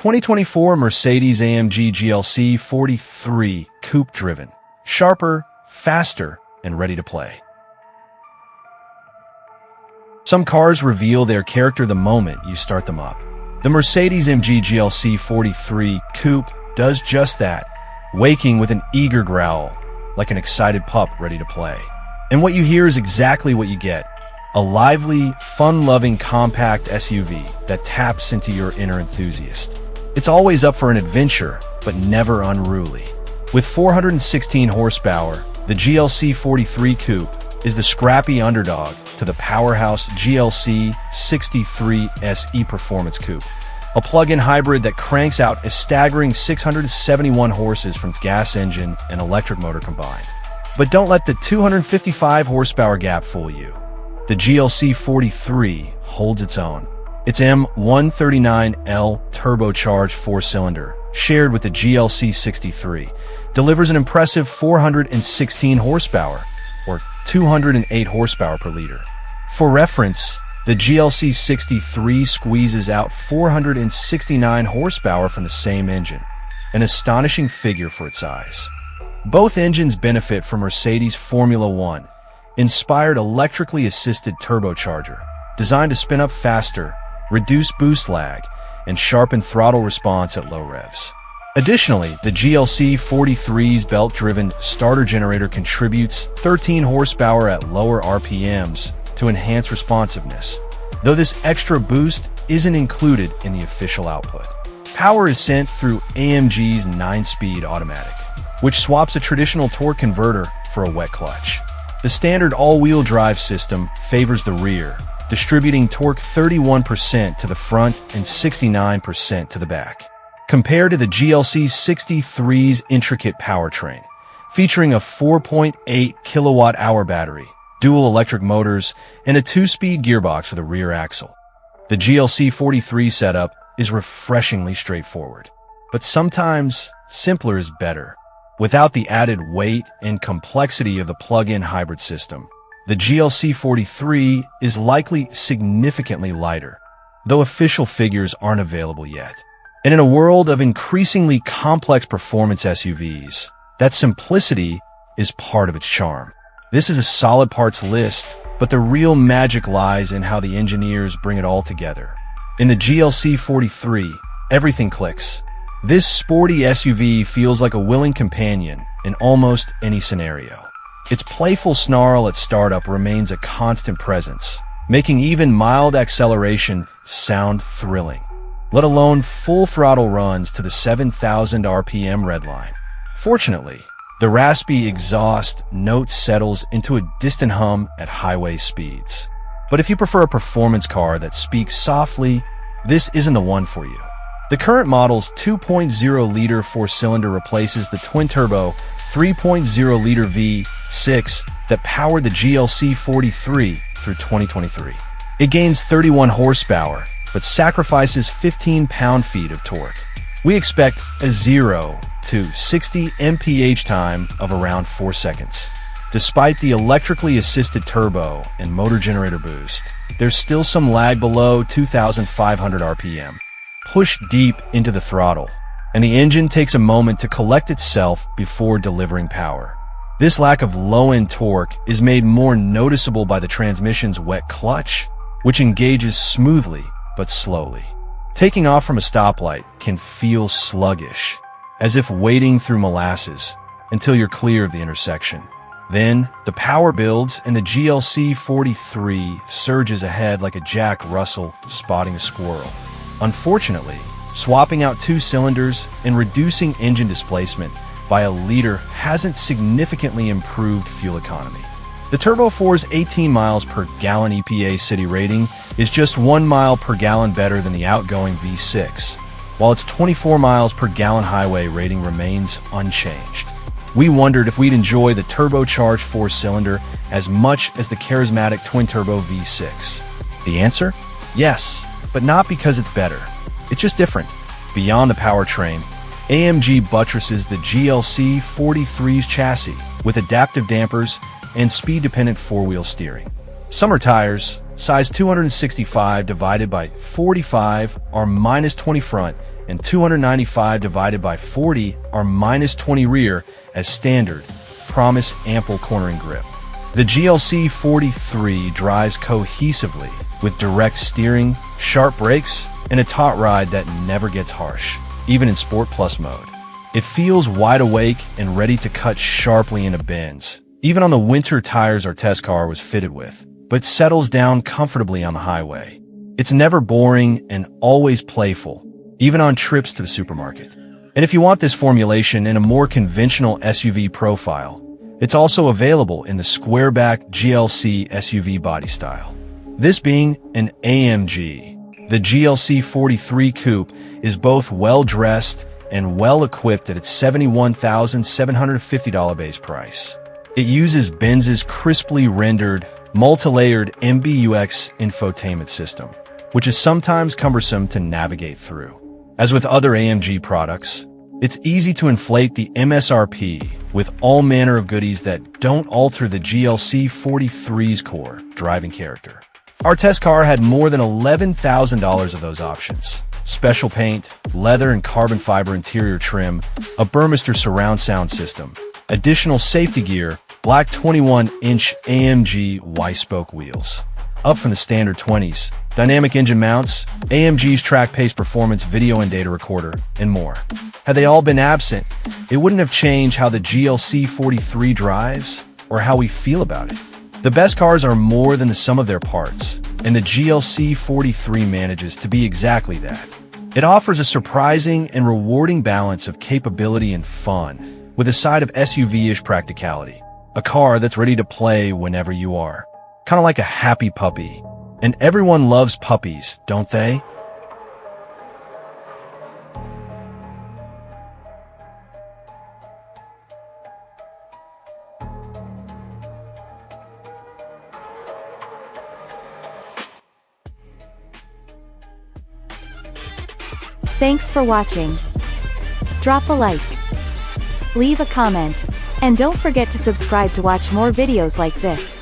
2024 Mercedes-AMG GLC43 Coupe driven. Sharper, faster, and ready to play. Some cars reveal their character the moment you start them up. The Mercedes-AMG GLC43 Coupe does just that, waking with an eager growl, like an excited pup ready to play. And what you hear is exactly what you get. A lively, fun-loving compact SUV that taps into your inner enthusiast. It's always up for an adventure, but never unruly. With 416 horsepower, the GLC43 Coupe is the scrappy underdog to the powerhouse GLC43 SE Performance Coupe, a plug-in hybrid that cranks out a staggering 671 horses from its gas engine and electric motor combined. But don't let the 255 horsepower gap fool you. The GLC43 holds its own. Its M139L turbocharged four-cylinder, shared with the GLC63, delivers an impressive 416 horsepower, or 208 horsepower per liter. For reference, the GLC63 squeezes out 469 horsepower from the same engine, an astonishing figure for its size. Both engines benefit from Mercedes Formula One inspired electrically assisted turbocharger, designed to spin up faster, reduce boost lag, and sharpen throttle response at low revs. Additionally, the GLC43's belt-driven starter generator contributes 13 horsepower at lower RPMs to enhance responsiveness, though this extra boost isn't included in the official output. Power is sent through AMG's 9-speed automatic, which swaps a traditional torque converter for a wet clutch. The standard all-wheel drive system favors the rear, distributing torque 31% to the front and 69% to the back, compared to the GLC63's intricate powertrain, featuring a 4.8 kilowatt-hour battery, dual electric motors, and a 2-speed gearbox for the rear axle. The GLC43 setup is refreshingly straightforward, but sometimes simpler is better. Without the added weight and complexity of the plug-in hybrid system, the GLC43 is likely significantly lighter, though official figures aren't available yet. And in a world of increasingly complex performance SUVs, that simplicity is part of its charm. This is a solid parts list, but the real magic lies in how the engineers bring it all together. In the GLC43, everything clicks. This sporty SUV feels like a willing companion in almost any scenario. Its playful snarl at startup remains a constant presence, making even mild acceleration sound thrilling, let alone full throttle runs to the 7,000 RPM redline. Fortunately, the raspy exhaust note settles into a distant hum at highway speeds. But if you prefer a performance car that speaks softly, this isn't the one for you. The current model's 2.0-liter four-cylinder replaces the twin-turbo 3.0-liter V6 that powered the GLC43 through 2023. It gains 31 horsepower, but sacrifices 15 pound-feet of torque. We expect a 0 to 60 mph time of around 4 seconds. Despite the electrically assisted turbo and motor generator boost, there's still some lag below 2,500 RPM. Push deep into the throttle, and the engine takes a moment to collect itself before delivering power. This lack of low-end torque is made more noticeable by the transmission's wet clutch, which engages smoothly but slowly. Taking off from a stoplight can feel sluggish, as if wading through molasses until you're clear of the intersection. Then, the power builds and the GLC43 surges ahead like a Jack Russell spotting a squirrel. Unfortunately, swapping out 2 cylinders and reducing engine displacement by a liter hasn't significantly improved fuel economy. The Turbo 4's 18 miles per gallon EPA city rating is just 1 mile per gallon better than the outgoing V6, while its 24 miles per gallon highway rating remains unchanged. We wondered if we'd enjoy the turbocharged four-cylinder as much as the charismatic twin-turbo V6. The answer? Yes. But not because it's better. It's just different. Beyond the powertrain, AMG buttresses the GLC43's chassis with adaptive dampers and speed-dependent four-wheel steering. Summer tires, size 265 divided by 45 are minus 20 front, and 295 divided by 40 are minus 20 rear as standard, promise ample cornering grip. The GLC43 drives cohesively with direct steering, sharp brakes, and a taut ride that never gets harsh, even in Sport Plus mode. It feels wide awake and ready to cut sharply into bends, even on the winter tires our test car was fitted with, but settles down comfortably on the highway. It's never boring and always playful, even on trips to the supermarket. And if you want this formulation in a more conventional SUV profile, it's also available in the square-back GLC SUV body style. This being an AMG, the GLC43 Coupe is both well-dressed and well-equipped at its $71,750 base price. It uses Benz's crisply rendered, multi-layered MBUX infotainment system, which is sometimes cumbersome to navigate through. As with other AMG products, it's easy to inflate the MSRP with all manner of goodies that don't alter the GLC43's core driving character. Our test car had more than $11,000 of those options. Special paint, leather and carbon fiber interior trim, a Burmester surround sound system, additional safety gear, black 21-inch AMG Y-spoke wheels, up from the standard 20s, dynamic engine mounts, AMG's track pace performance video and data recorder, and more. Had they all been absent, it wouldn't have changed how the GLC43 drives or how we feel about it. The best cars are more than the sum of their parts, and the GLC43 manages to be exactly that. It offers a surprising and rewarding balance of capability and fun, with a side of SUV-ish practicality. A car that's ready to play whenever you are. Kind of like a happy puppy. And everyone loves puppies, don't they? Thanks for watching. Drop a like, leave a comment, and don't forget to subscribe to watch more videos like this.